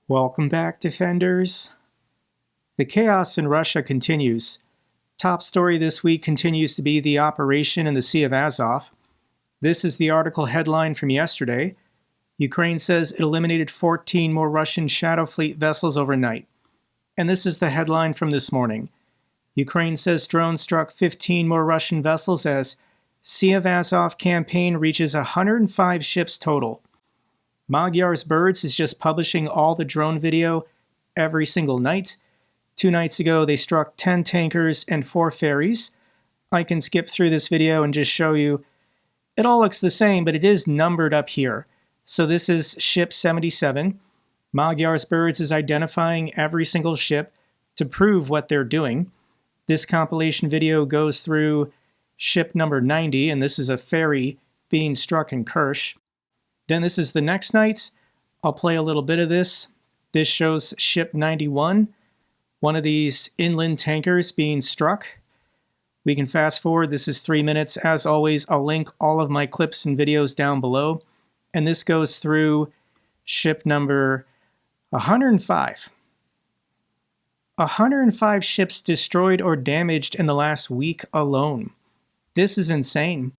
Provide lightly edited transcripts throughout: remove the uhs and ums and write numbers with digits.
Welcome back, Defenders. The chaos in Russia continues. Top story this week continues to be the operation in the Sea of Azov. This is the article headline from yesterday. Ukraine says it eliminated 14 more Russian Shadow Fleet vessels overnight. And this is the headline from this morning. Ukraine says drones struck 15 more Russian vessels as Sea of Azov campaign reaches 105 ships total. Magyar's Birds is just publishing all the drone video every single night. 2 nights ago, they struck 10 tankers and 4 ferries. I can skip through this video and just show you. It all looks the same, but it is numbered up here. So this is ship 77. Magyar's Birds is identifying every single ship to prove what they're doing. This compilation video goes through ship number 90, and this is a ferry being struck in Kerch. Then this is the next night. I'll play a little bit of this. This shows ship 91, one of these inland tankers being struck. We can fast forward. This is 3 minutes. As always, I'll link all of my clips and videos down below. And this goes through ship number 105. 105 ships destroyed or damaged in the last week alone. This is insane.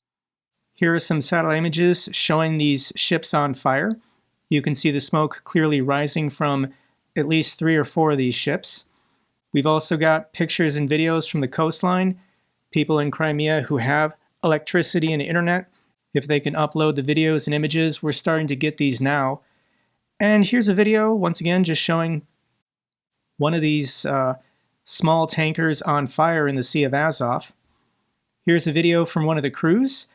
Here are some satellite images showing these ships on fire. You can see the smoke clearly rising from at least 3 or 4 of these ships. We've also got pictures and videos from the coastline. People in Crimea who have electricity and internet, if they can upload the videos and images, we're starting to get these now. And here's a video, once again, just showing one of these small tankers on fire in the Sea of Azov. Here's a video from one of the crews.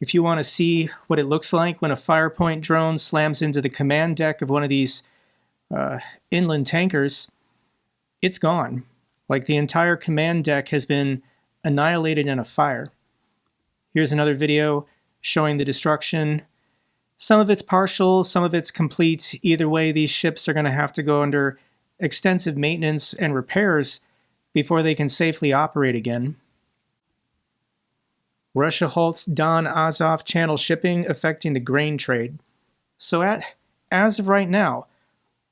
If you want to see what it looks like when a Firepoint drone slams into the command deck of one of these inland tankers, it's gone. Like the entire command deck has been annihilated in a fire. Here's another video showing the destruction. Some of it's partial, some of it's complete. Either way, these ships are going to have to go under extensive maintenance and repairs before they can safely operate again. Russia halts Don Azov Channel shipping, affecting the grain trade. So as of right now,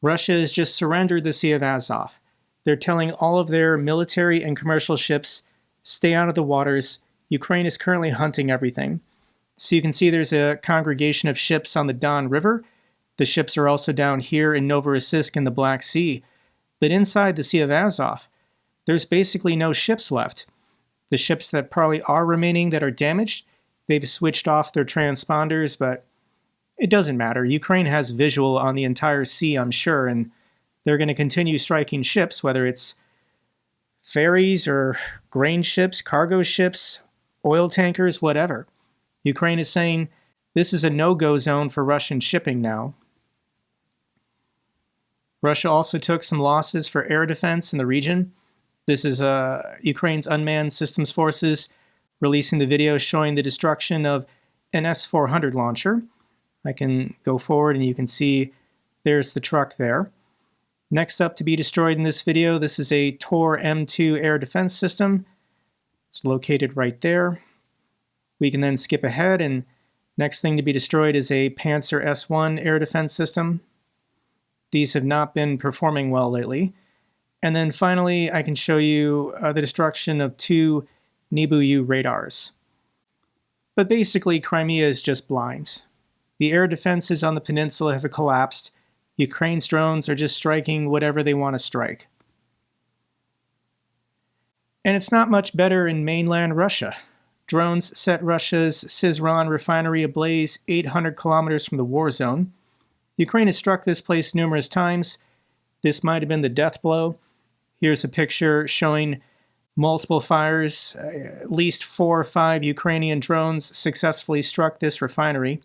Russia has just surrendered the Sea of Azov. They're telling all of their military and commercial ships, stay out of the waters. Ukraine is currently hunting everything. So you can see there's a congregation of ships on the Don River. The ships are also down here in Novorossiysk in the Black Sea. But inside the Sea of Azov, there's basically no ships left. The ships that probably are remaining that are damaged, they've switched off their transponders, but it doesn't matter. Ukraine has visual on the entire sea, I'm sure, and they're going to continue striking ships, whether it's ferries or grain ships, cargo ships, oil tankers, whatever. Ukraine is saying this is a no-go zone for Russian shipping now. Russia also took some losses for air defense in the region. This is Ukraine's Unmanned Systems Forces releasing the video showing the destruction of an S-400 launcher. I can go forward and you can see there's the truck there. Next up to be destroyed in this video, this is a Tor M2 air defense system. It's located right there. We can then skip ahead, and next thing to be destroyed is a Panzer S-1 air defense system. These have not been performing well lately. And then finally, I can show you the destruction of 2 Nibu-U radars. But basically, Crimea is just blind. The air defenses on the peninsula have collapsed. Ukraine's drones are just striking whatever they want to strike. And it's not much better in mainland Russia. Drones set Russia's Syzran refinery ablaze 800 kilometers from the war zone. Ukraine has struck this place numerous times. This might have been the death blow. Here's a picture showing multiple fires. At least 4 or 5 Ukrainian drones successfully struck this refinery.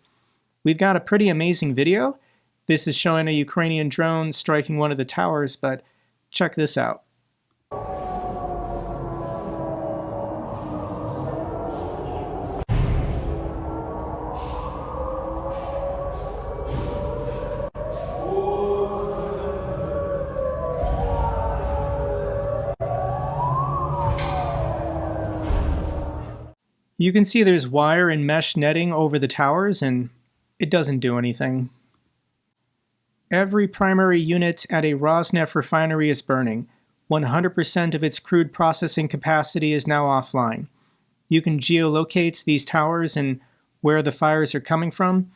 We've got a pretty amazing video. This is showing a Ukrainian drone striking one of the towers, but check this out. You can see there's wire and mesh netting over the towers, and it doesn't do anything. Every primary unit at a Rosneft refinery is burning. 100% of its crude processing capacity is now offline. You can geolocate these towers and where the fires are coming from.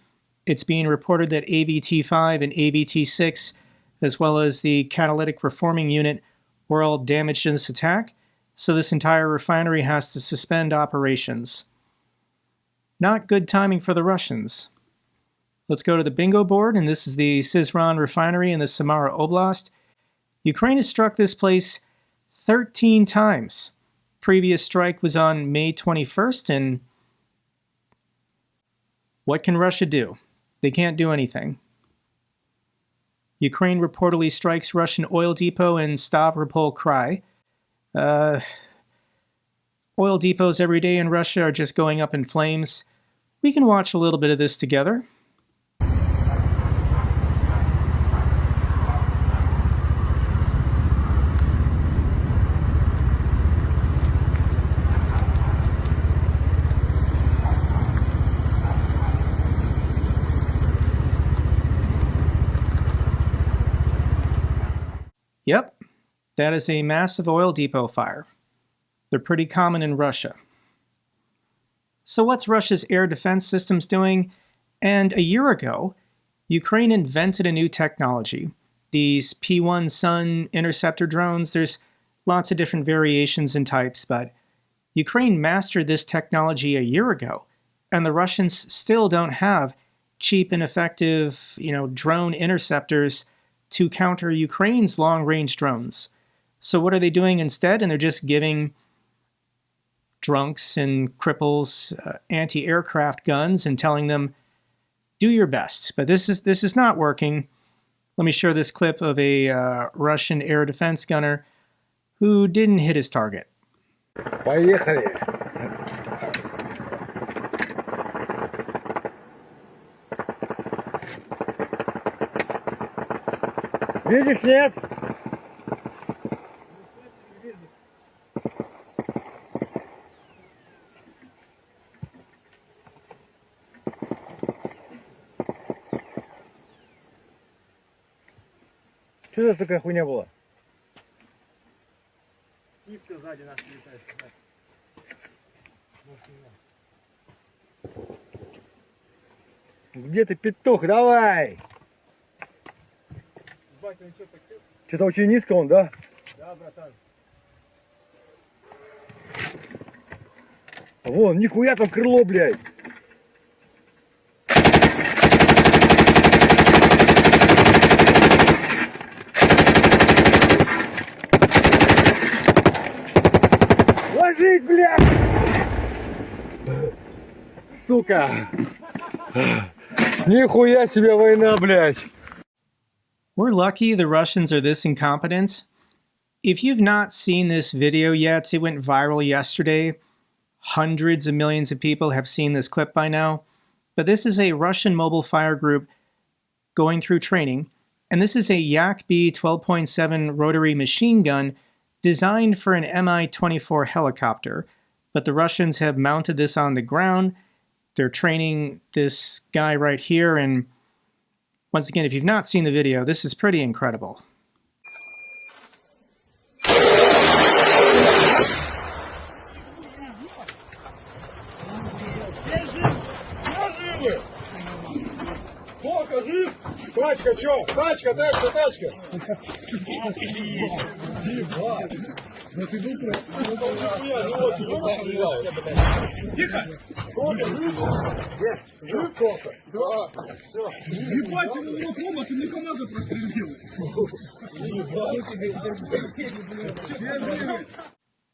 It's being reported that AVT5 and AVT6, as well as the catalytic reforming unit, were all damaged in this attack, so this entire refinery has to suspend operations. Not good timing for the Russians. Let's go to the bingo board, and this is the Syzran refinery in the Samara Oblast. Ukraine has struck this place 13 times. Previous strike was on May 21st, and what can Russia do? They can't do anything. Ukraine reportedly strikes Russian oil depot in Stavropol Krai. Oil depots every day in Russia are just going up in flames. We can watch a little bit of this together. Yep, that is a massive oil depot fire. They're pretty common in Russia. So what's Russia's air defense systems doing? And a year ago, Ukraine invented a new technology. These P-1 Sun interceptor drones, there's lots of different variations and types, but Ukraine mastered this technology a year ago, and the Russians still don't have cheap and effective, drone interceptors to counter Ukraine's long-range drones. So what are they doing instead? And they're just giving drunks and cripples anti-aircraft guns and telling them, do your best. But this is not working. Let me show this clip of a Russian air defense gunner who didn't hit his target. Поехали! Видишь, нет? Что это такая хуйня была? Птичка сзади нас летает. Где ты, петух? Давай! Что-то очень низко он, да? Да, братан. Вон, нихуя там крыло, блядь. Ложись, блядь! Сука! Нихуя себе война, блядь! We're lucky the Russians are this incompetent. If you've not seen this video yet, it went viral yesterday. Hundreds of millions of people have seen this clip by now. But this is a Russian mobile fire group going through training. And this is a Yak-B 12.7 rotary machine gun designed for an Mi-24 helicopter. But the Russians have mounted this on the ground. They're training this guy right here, and once again, if you've not seen the video, this is pretty incredible. Тачка, чё? Тачка, тачка! Тихо! Ебать, он его дома, ты мне команду прострелил.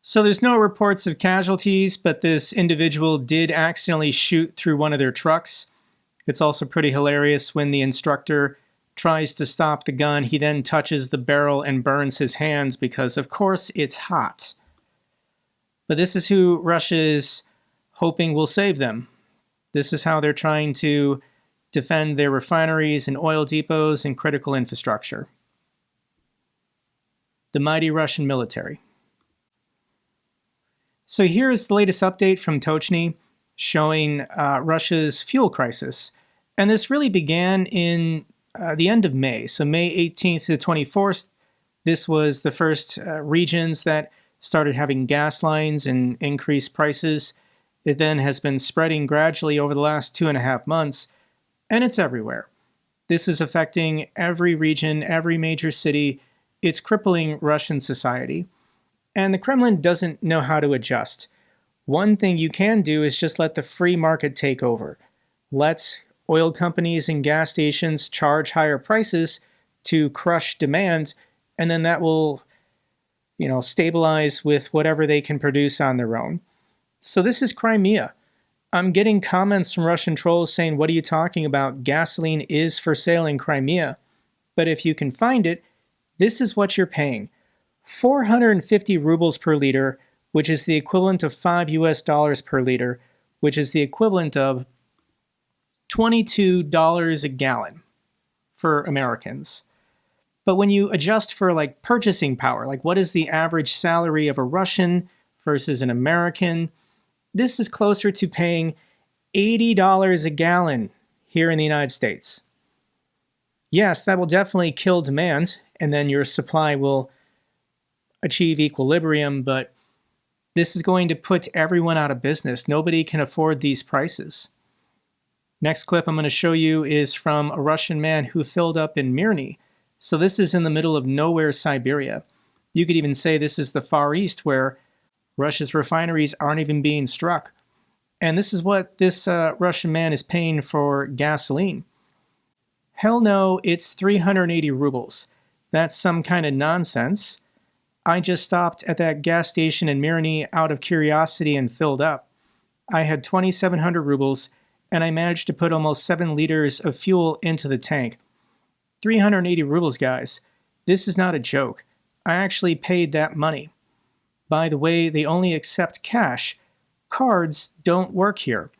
So there's no reports of casualties, but this individual did accidentally shoot through one of their trucks. It's also pretty hilarious when the instructor tries to stop the gun, he then touches the barrel and burns his hands because, of course, it's hot. But this is who Russia is hoping will save them. This is how they're trying to defend their refineries and oil depots and critical infrastructure. The mighty Russian military. So here's the latest update from Tochny showing Russia's fuel crisis. And this really began in the end of May. So May 18th to 24th, this was the first regions that started having gas lines and increased prices. It then has been spreading gradually over the last 2.5 months, and it's everywhere. This is affecting every region, every major city. It's crippling Russian society. And the Kremlin doesn't know how to adjust. One thing you can do is just let the free market take over. Let oil companies and gas stations charge higher prices to crush demand, and then that will, stabilize with whatever they can produce on their own. So this is Crimea. I'm getting comments from Russian trolls saying, what are you talking about? Gasoline is for sale in Crimea. But if you can find it, this is what you're paying. 450 rubles per liter, which is the equivalent of $5 per liter, which is the equivalent of $22 a gallon for Americans. But when you adjust for purchasing power, what is the average salary of a Russian versus an American, this is closer to paying $80 a gallon here in the United States. Yes, that will definitely kill demand, and then your supply will achieve equilibrium, but this is going to put everyone out of business. Nobody can afford these prices. Next clip I'm going to show you is from a Russian man who filled up in Mirny. So this is in the middle of nowhere, Siberia. You could even say this is the Far East, where Russia's refineries aren't even being struck. And this is what this Russian man is paying for gasoline. Hell no, it's 380 rubles. That's some kind of nonsense. I just stopped at that gas station in Mirny out of curiosity and filled up. I had 2,700 rubles, and I managed to put almost 7 liters of fuel into the tank. 380 rubles, guys. This is not a joke. I actually paid that money. By the way, they only accept cash. Cards don't work here.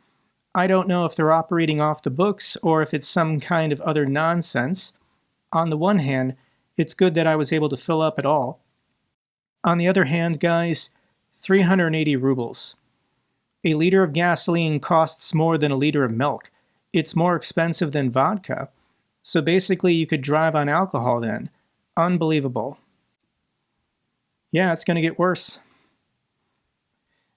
I don't know if they're operating off the books or if it's some kind of other nonsense. On the one hand, it's good that I was able to fill up at all. On the other hand, guys, 380 rubles. A liter of gasoline costs more than a liter of milk. It's more expensive than vodka. So basically, you could drive on alcohol then. Unbelievable. Yeah, it's going to get worse.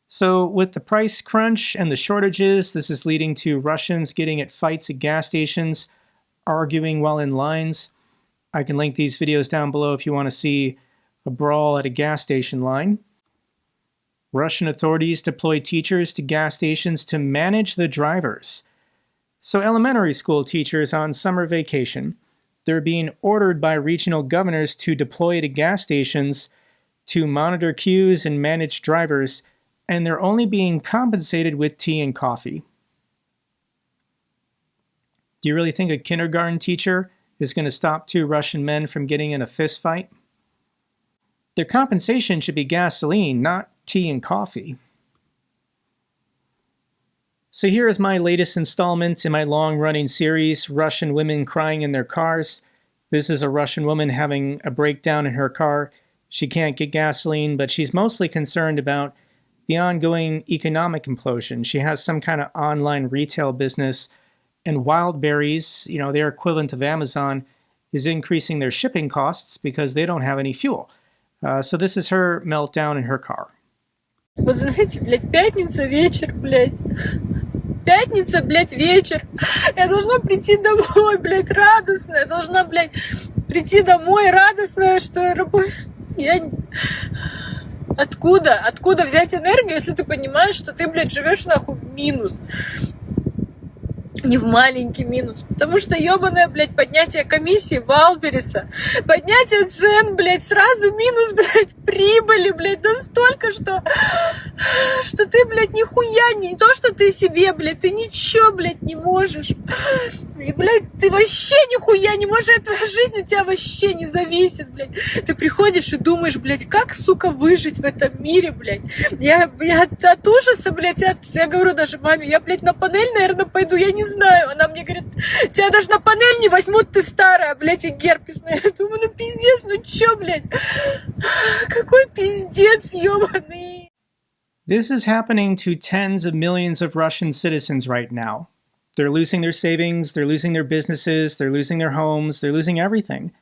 So with the price crunch and the shortages, this is leading to Russians getting at fights at gas stations, arguing while in lines. I can link these videos down below if you want to see a brawl at a gas station line. Russian authorities deploy teachers to gas stations to manage the drivers. So elementary school teachers on summer vacation, they're being ordered by regional governors to deploy to gas stations to monitor queues and manage drivers, and they're only being compensated with tea and coffee. Do you really think a kindergarten teacher is going to stop 2 Russian men from getting in a fist fight? Their compensation should be gasoline, not tea and coffee. So here is my latest installment in my long-running series, Russian Women Crying in Their Cars. This is a Russian woman having a breakdown in her car. She can't get gasoline, but she's mostly concerned about the ongoing economic implosion. She has some kind of online retail business, and Wildberries, their equivalent of Amazon, is increasing their shipping costs because they don't have any fuel. So this is her meltdown in her car. Вот знаете, блядь, пятница вечер, блядь. Пятница, блядь, вечер. Я должна прийти домой, блядь, радостная. Я должна, блядь, прийти домой радостная, что я... Откуда? Откуда взять энергию, если ты понимаешь, что ты, блядь, живешь нахуй в минус? Не в маленький минус. Потому что ебаное, блядь, поднятие комиссии Валбериса, поднятие цен, блядь, сразу минус, блядь, прибыли, блядь, настолько, что ты, блядь, нихуя не то, что ты себе, блядь, ты ничего, блядь, не можешь. И, блядь, ты вообще нихуя не можешь, твоя жизнь от тебя вообще не зависит, блядь. Ты приходишь и думаешь, блядь, как, сука, выжить в этом мире, блядь. Я от ужаса, блядь, я говорю даже маме, я, блядь, на панель, наверное, пойду, я не знаю. Она мне говорит, тебя даже на панель не возьмут, ты старая, блядь, и герпесная. Я думаю, ну пиздец, ну чё, блядь? Какой пиздец, ёбаный. This is happening to tens of millions of Russian citizens right now. They're losing their savings, they're losing their businesses, they're losing their homes, they're losing everything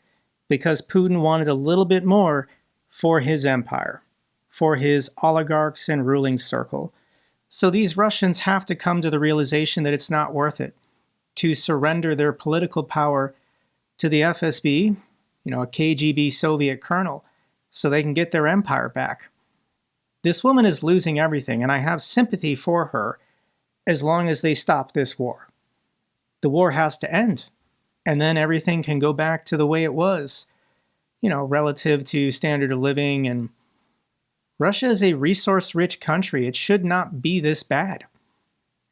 because Putin wanted a little bit more for his empire, for his oligarchs and ruling circle. So these Russians have to come to the realization that it's not worth it to surrender their political power to the FSB, a KGB Soviet colonel, so they can get their empire back. This woman is losing everything, and I have sympathy for her as long as they stop this war. The war has to end, and then everything can go back to the way it was, relative to standard of living. And Russia is a resource-rich country. It should not be this bad.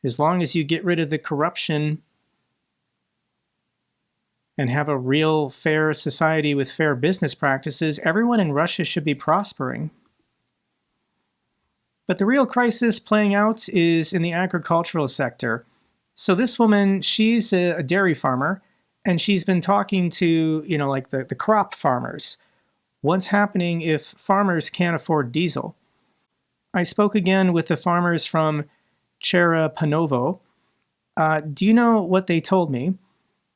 As long as you get rid of the corruption and have a real fair society with fair business practices, everyone in Russia should be prospering. But the real crisis playing out is in the agricultural sector. So this woman, she's a dairy farmer, and she's been talking to, the crop farmers. What's happening if farmers can't afford diesel? I spoke again with the farmers from Cherepanovo. Do you know what they told me?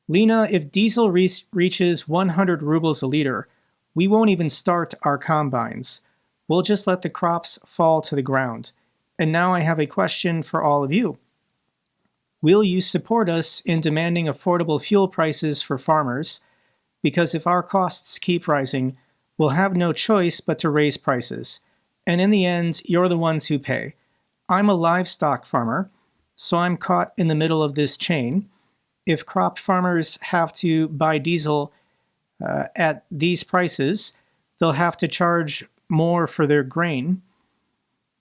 Lena, if diesel reaches 100 rubles a liter, we won't even start our combines. We'll just let the crops fall to the ground. And now I have a question for all of you. Will you support us in demanding affordable fuel prices for farmers? Because if our costs keep rising, we'll have no choice but to raise prices. And in the end, you're the ones who pay. I'm a livestock farmer, so I'm caught in the middle of this chain. If crop farmers have to buy diesel at these prices, they'll have to charge more for their grain.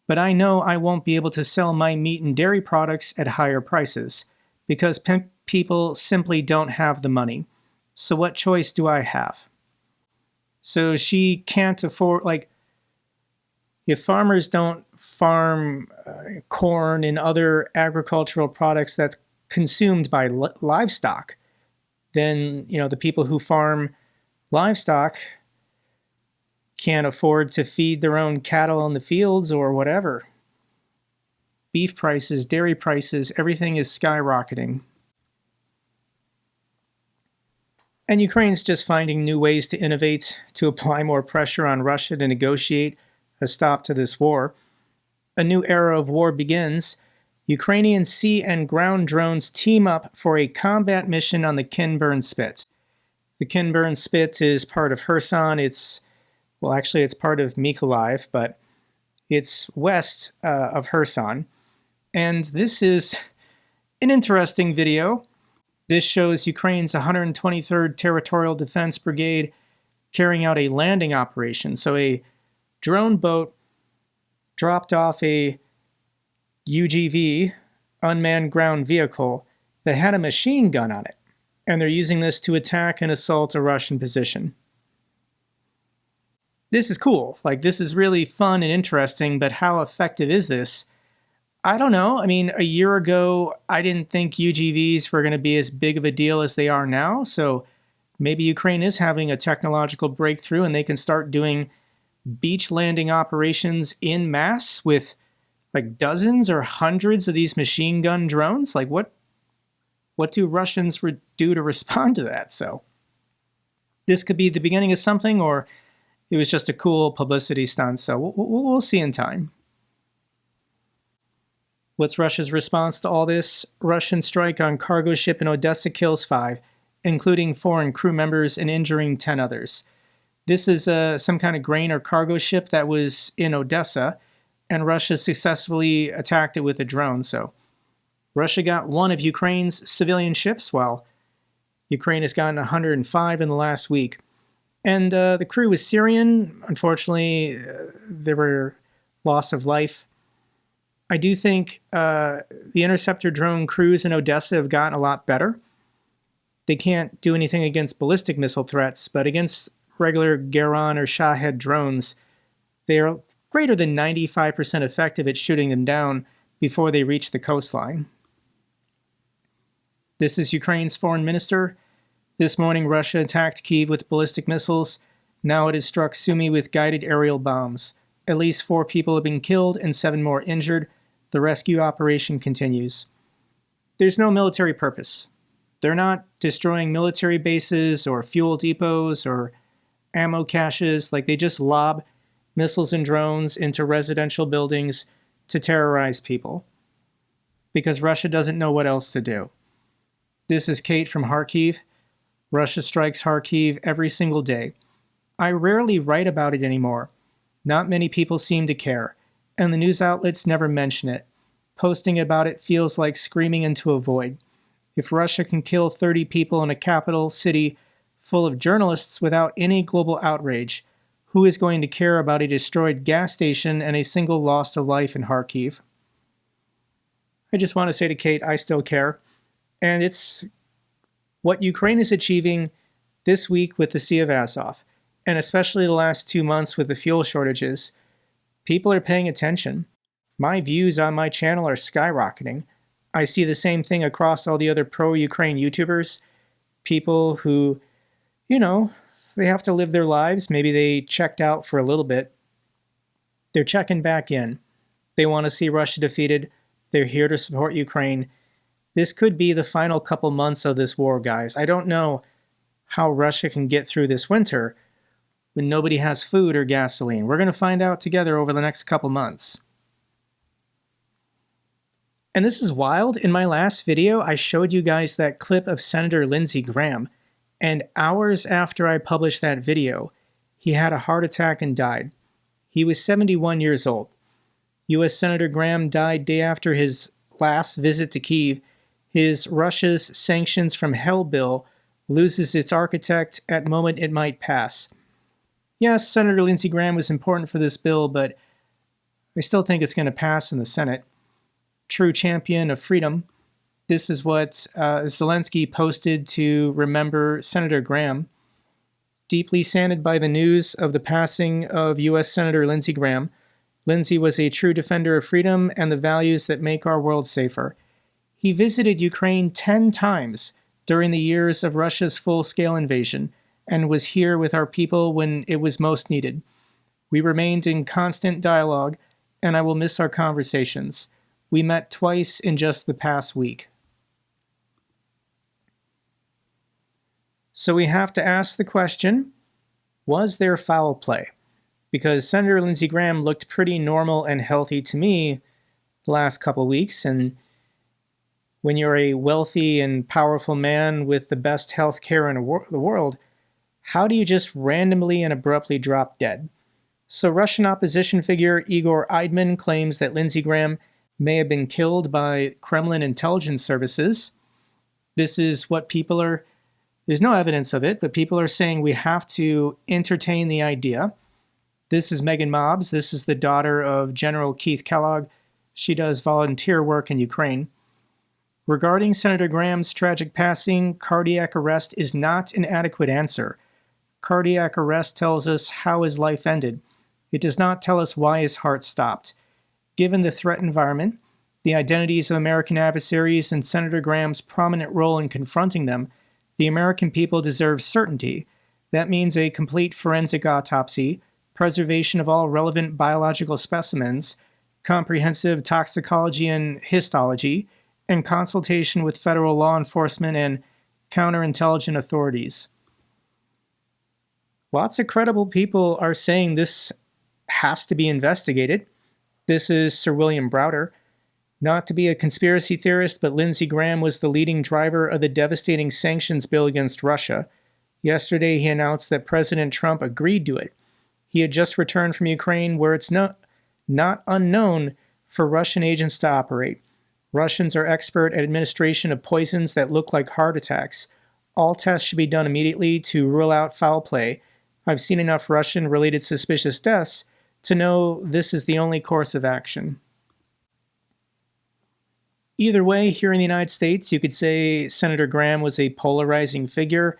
But I know I won't be able to sell my meat and dairy products at higher prices because people simply don't have the money. So what choice do I have? So she can't afford, if farmers don't farm corn and other agricultural products that's consumed by livestock, then, the people who farm livestock can't afford to feed their own cattle in the fields or whatever. Beef prices, dairy prices, everything is skyrocketing. And Ukraine's just finding new ways to innovate, to apply more pressure on Russia to negotiate a stop to this war. A new era of war begins. Ukrainian sea and ground drones team up for a combat mission on the Kinburn Spit. The Kinburn Spit is part of Kherson. It's part of Mykolaiv, but it's west of Kherson. And this is an interesting video. This shows Ukraine's 123rd Territorial Defense Brigade carrying out a landing operation. So a drone boat dropped off a UGV, unmanned ground vehicle, that had a machine gun on it. And they're using this to attack and assault a Russian position. This is cool. This is really fun and interesting, but how effective is this? I don't know. A year ago, I didn't think UGVs were going to be as big of a deal as they are now. So maybe Ukraine is having a technological breakthrough and they can start doing beach landing operations in mass with dozens or hundreds of these machine gun drones. What do Russians do to respond to that? So this could be the beginning of something, or it was just a cool publicity stunt. So we'll see in time. What's Russia's response to all this? Russian strike on cargo ship in Odessa kills 5, including foreign crew members, and injuring 10 others. This is some kind of grain or cargo ship that was in Odessa, and Russia successfully attacked it with a drone. So Russia got one of Ukraine's civilian ships, while Ukraine has gotten 105 in the last week. And the crew was Syrian. Unfortunately, there were loss of life. I do think the interceptor drone crews in Odessa have gotten a lot better. They can't do anything against ballistic missile threats, but against regular Geron or Shahed drones, they are greater than 95% effective at shooting them down before they reach the coastline. This is Ukraine's foreign minister. This morning, Russia attacked Kyiv with ballistic missiles. Now it has struck Sumy with guided aerial bombs. At least 4 people have been killed and 7 more injured. The rescue operation continues. There's no military purpose. They're not destroying military bases or fuel depots or ammo caches. Like, they just lob missiles and drones into residential buildings to terrorize people because Russia doesn't know what else to do. This is Kate from Kharkiv. Russia strikes Kharkiv every single day. I rarely write about it anymore. Not many people seem to care, and the news outlets never mention it. Posting about it feels like screaming into a void. If Russia can kill 30 people in a capital city full of journalists without any global outrage, who is going to care about a destroyed gas station and a single loss of life in Kharkiv? I just want to say to Kate, I still care. And it's what Ukraine is achieving this week with the Sea of Azov, and especially the last 2 months with the fuel shortages. People are paying attention. My views on my channel are skyrocketing. I see the same thing across all the other pro-Ukraine YouTubers. People who, they have to live their lives. Maybe they checked out for a little bit. They're checking back in. They want to see Russia defeated. They're here to support Ukraine. This could be the final couple months of this war, guys. I don't know how Russia can get through this winter when nobody has food or gasoline. We're going to find out together over the next couple months. And this is wild. In my last video, I showed you guys that clip of Senator Lindsey Graham. And hours after I published that video, he had a heart attack and died. He was 71 years old. U.S. Senator Graham died day after his last visit to Kyiv. His Russia's Sanctions from Hell bill loses its architect at moment it might pass. Yes, Senator Lindsey Graham was important for this bill, but I still think it's going to pass in the Senate. True champion of freedom. This is what Zelensky posted to remember Senator Graham. Deeply saddened by the news of the passing of U.S. Senator Lindsey Graham, Lindsey was a true defender of freedom and the values that make our world safer. He visited Ukraine 10 times during the years of Russia's full-scale invasion and was here with our people when it was most needed. We remained in constant dialogue, and I will miss our conversations. We met twice in just the past week. So we have to ask the question, was there foul play? Because Senator Lindsey Graham looked pretty normal and healthy to me the last couple weeks, and when you're a wealthy and powerful man with the best health care in the world, how do you just randomly and abruptly drop dead? So Russian opposition figure Igor Eidman claims that Lindsey Graham may have been killed by Kremlin intelligence services. This is what there's no evidence of it, but people are saying we have to entertain the idea. This is Megan Mobbs. This is the daughter of General Keith Kellogg. She does volunteer work in Ukraine. Regarding Senator Graham's tragic passing, cardiac arrest is not an adequate answer. Cardiac arrest tells us how his life ended. It does not tell us why his heart stopped. Given the threat environment, the identities of American adversaries, and Senator Graham's prominent role in confronting them, the American people deserve certainty. That means a complete forensic autopsy, preservation of all relevant biological specimens, comprehensive toxicology and histology, and consultation with federal law enforcement and counterintelligence authorities. Lots of credible people are saying this has to be investigated. This is Sir William Browder. Not to be a conspiracy theorist, but Lindsey Graham was the leading driver of the devastating sanctions bill against Russia. Yesterday, he announced that President Trump agreed to it. He had just returned from Ukraine, where it's not unknown for Russian agents to operate. Russians are expert at administration of poisons that look like heart attacks. All tests should be done immediately to rule out foul play. I've seen enough Russian-related suspicious deaths to know this is the only course of action. Either way, here in the United States, you could say Senator Graham was a polarizing figure,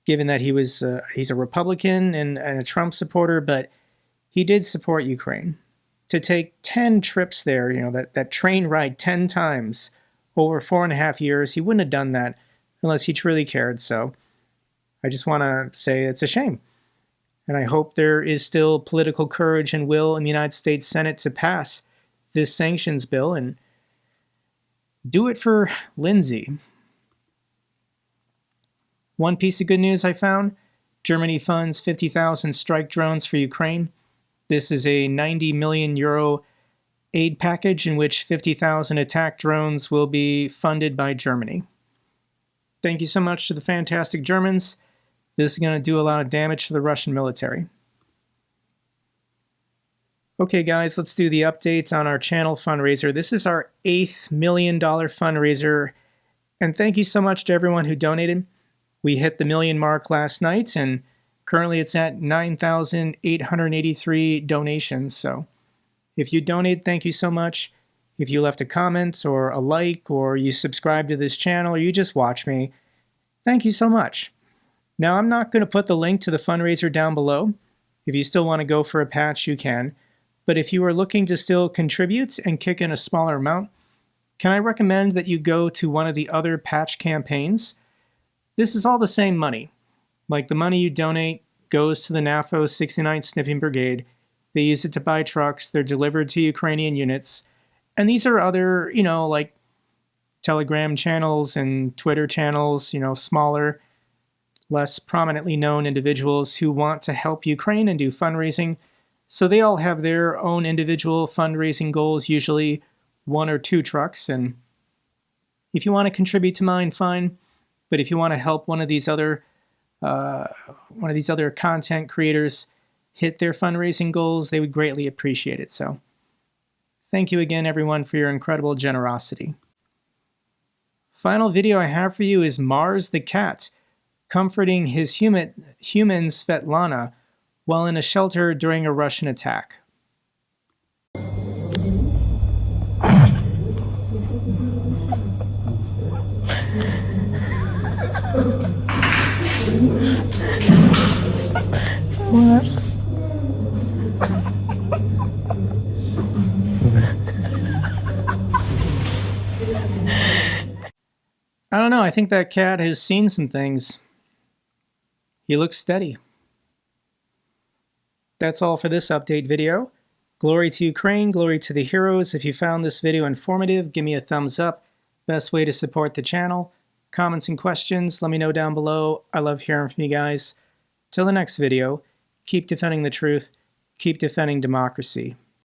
given that he's a Republican and a Trump supporter, but he did support Ukraine. To take 10 trips there, that train ride 10 times over 4.5 years, he wouldn't have done that unless he truly cared. So I just want to say it's a shame. And I hope there is still political courage and will in the United States Senate to pass this sanctions bill and Do it for Lindsey. One piece of good news I found: Germany funds 50,000 strike drones for Ukraine. This is a 90 million euro aid package in which 50,000 attack drones will be funded by Germany. Thank you so much to the fantastic Germans. This is going to do a lot of damage to the Russian military. Okay guys, let's do the updates on our channel fundraiser. This is our $8th million fundraiser, and thank you so much to everyone who donated. We hit the million mark last night, and currently it's at 9,883 donations. So if you donate, thank you so much. If you left a comment or a like, or you subscribe to this channel, or you just watch me, thank you so much. Now, I'm not going to put the link to the fundraiser down below. If you still want to go for a patch, you can. But if you are looking to still contribute and kick in a smaller amount, can I recommend that you go to one of the other patch campaigns? This is all the same money. Like, the money you donate goes to the NAFO 69th Sniffing Brigade. They use it to buy trucks. They're delivered to Ukrainian units. And these are other, like Telegram channels and Twitter channels, smaller, less prominently known individuals who want to help Ukraine and do fundraising. So they all have their own individual fundraising goals, usually 1 or 2 trucks. And if you want to contribute to mine, fine. But if you want to help one of these other content creators hit their fundraising goals, they would greatly appreciate it. So thank you again, everyone, for your incredible generosity. Final video I have for you is Mars the cat comforting his human Svetlana while in a shelter during a Russian attack. Mars. I don't know, I think that cat has seen some things. He looks steady. That's all for this update video. Glory to Ukraine, glory to the heroes. If you found this video informative, give me a thumbs up. Best way to support the channel. Comments and questions, let me know down below. I love hearing from you guys. Till the next video, keep defending the truth, keep defending democracy.